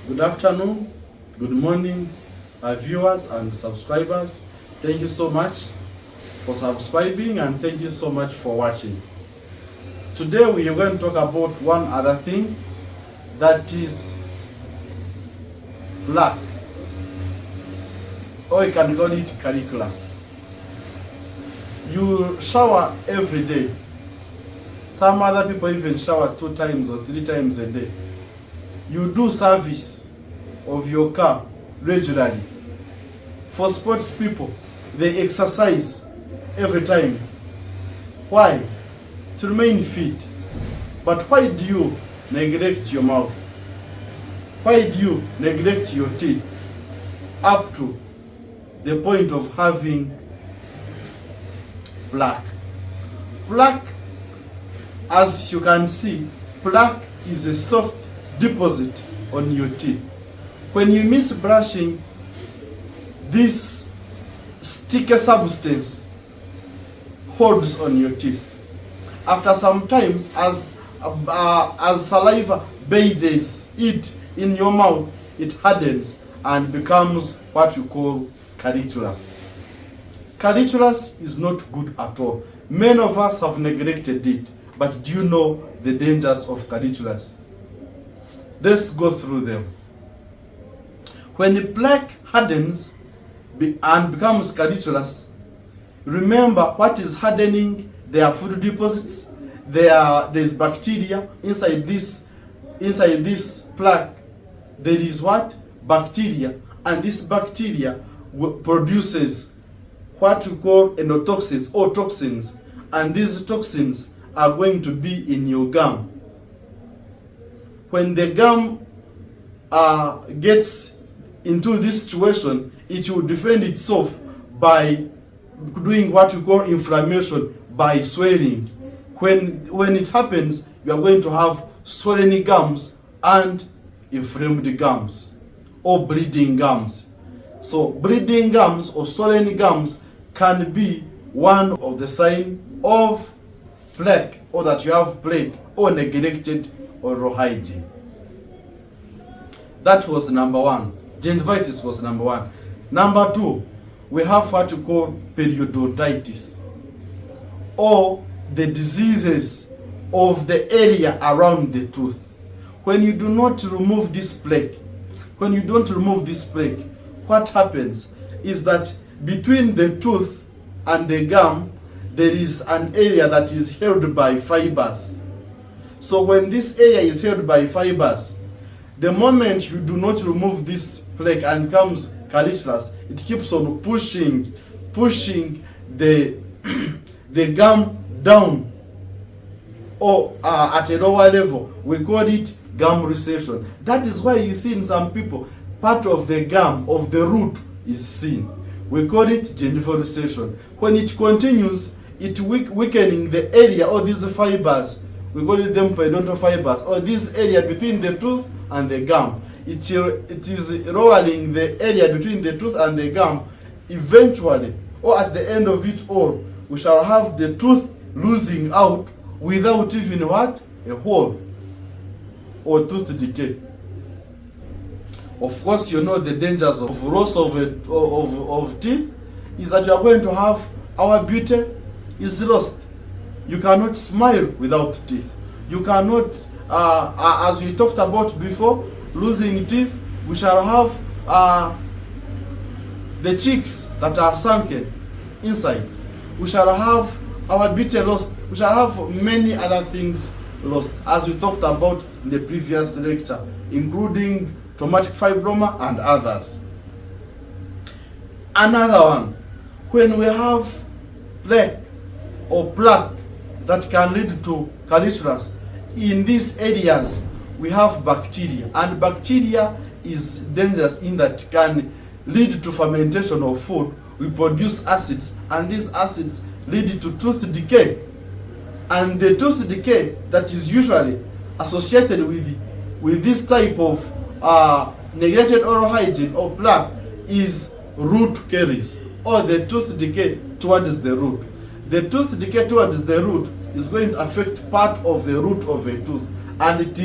Good afternoon, good morning, viewers and subscribers. Thank you so much for subscribing and thank you so much for watching. Today we are going to talk about one other thing, that is plaque, or you can call it Carituras. You shower every day. Some other people even shower 2 times or 3 times a day. You do service of your car regularly. For sports people, they exercise every time. Why? To remain fit. But why do you neglect your mouth? Why do you neglect your teeth up to the point of having plaque? Plaque, as you can see, plaque is a soft deposit on your teeth. When you miss brushing, this sticky substance holds on your teeth. After some time, as saliva bathes it in your mouth, it hardens and becomes what you call Carituras. Carituras is not good at all. Many of us have neglected it, but do you know the dangers of Carituras? Let's go through them. When the plaque hardens and becomes Carituras, remember what is hardening. There are food deposits. There's bacteria inside this plaque. There is what? Bacteria, and this bacteria produces what we call endotoxins or toxins, and these toxins are going to be in your gum. When the gum gets into this situation, it will defend itself by doing what we call inflammation, by swelling. When it happens, you are going to have swollen gums and inflamed gums or bleeding gums. So bleeding gums or swollen gums can be one of the signs of plaque, or that you have plaque or neglected oral hygiene. That was number 1. Gingivitis was number 1. Number 2, we have what we call periodontitis, or the diseases of the area around the tooth. When you do not remove this plaque, what happens is that between the tooth and the gum, there is an area that is held by fibers. So when this area is held by fibers, the moment you do not remove this plaque and comes Carituras, it keeps on pushing the gum down, or at a lower level. We call it gum recession. That is why you see in some people, part of the gum, of the root, is seen. We call it gingival recession. When it continues, it weakening the area, or these fibers, we call it them periodontal fibers, or this area between the tooth and the gum. It is lowering the area between the tooth and the gum. Eventually, or at the end of it all, we shall have the tooth losing out without even what? A hole, or tooth decay. Of course, you know the dangers of loss of teeth is that you are going to have our beauty is lost. You cannot smile without teeth. You cannot, as we talked about before, losing teeth, we shall have the cheeks that are sunken inside. We shall have our beauty lost. We shall have many other things lost, as we talked about in the previous lecture, including traumatic fibroma and others. Another one, when we have plaque or plaque that can lead to Carituras, in these areas we have bacteria, and bacteria is dangerous in that it can lead to fermentation of food. We produce acids, and these acids lead to tooth decay, and the tooth decay that is usually associated with this type of neglected oral hygiene or plaque is root caries, or the tooth decay towards the root. The tooth decay towards the root is going to affect part of the root of a tooth, and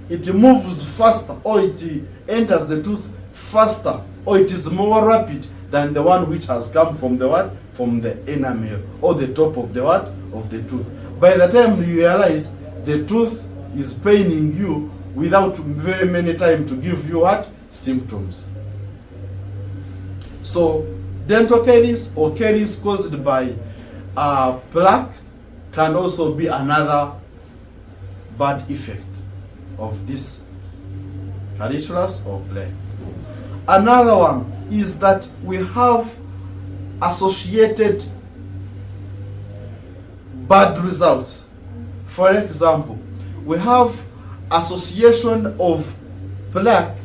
it moves faster, or it enters the tooth faster, or it is more rapid than the one which has come from the what? From the enamel or the top of the what? Of the tooth. By the time you realize the tooth is paining you without very many time to give you what? Symptoms. So dental caries or caries caused by plaque can also be another bad effect of this carituras or plaque. Another one is that we have associated bad results. For example, we have association of plaque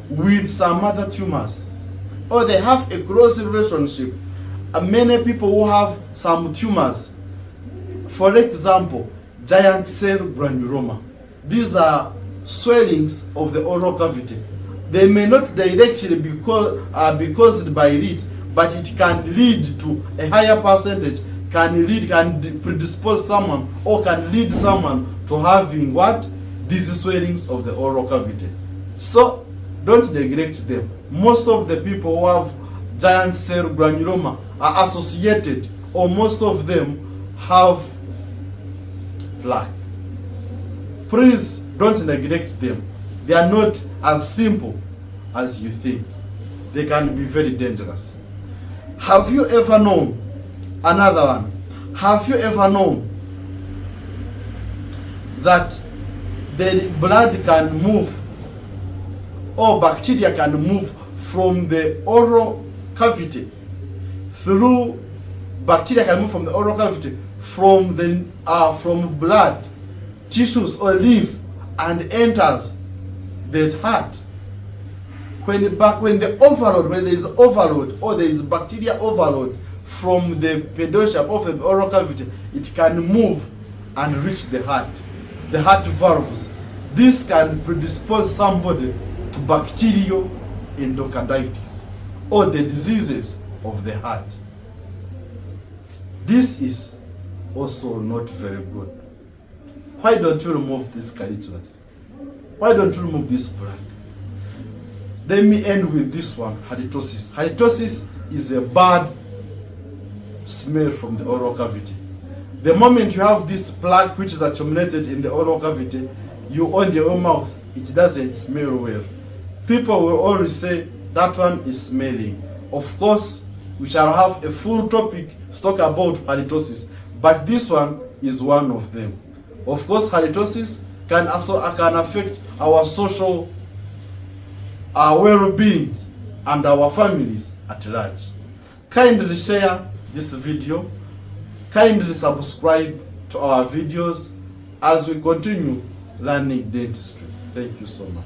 with some other tumors, or they have a close relationship. Many people who have some tumors, for example, giant cell granuloma, these are swellings of the oral cavity. They may not directly be caused by it, but it can lead to a higher percentage, can predispose someone, or can lead someone to having what? These swellings of the oral cavity. So don't neglect them. Most of the people who have giant cell granuloma are associated, or most of them have plaque. Please don't neglect them. They are not as simple as you think. They can be very dangerous. Have you ever known, another one, have you ever known that the blood can move, or bacteria can move from the oral cavity through, bacteria can move from the oral cavity from the from blood, tissues or lymph, and enters the heart? When the overload, when there is overload, or there is bacteria overload from the peduncle of the oral cavity, it can move and reach the heart valves. This can predispose somebody to bacterial endocarditis, or the diseases of the heart. This is also not very good. Why don't you remove these carituras? Why don't you remove this plaque? Let me end with this one, halitosis. Halitosis is a bad smell from the oral cavity. The moment you have this plaque which is accumulated in the oral cavity, you open your mouth, it doesn't smell well. People will always say that one is smelling. Of course, we shall have a full topic to talk about halitosis, but this one is one of them. Of course, halitosis can affect our social well-being and our families at large. Kindly share this video. Kindly subscribe to our videos as we continue learning dentistry. Thank you so much.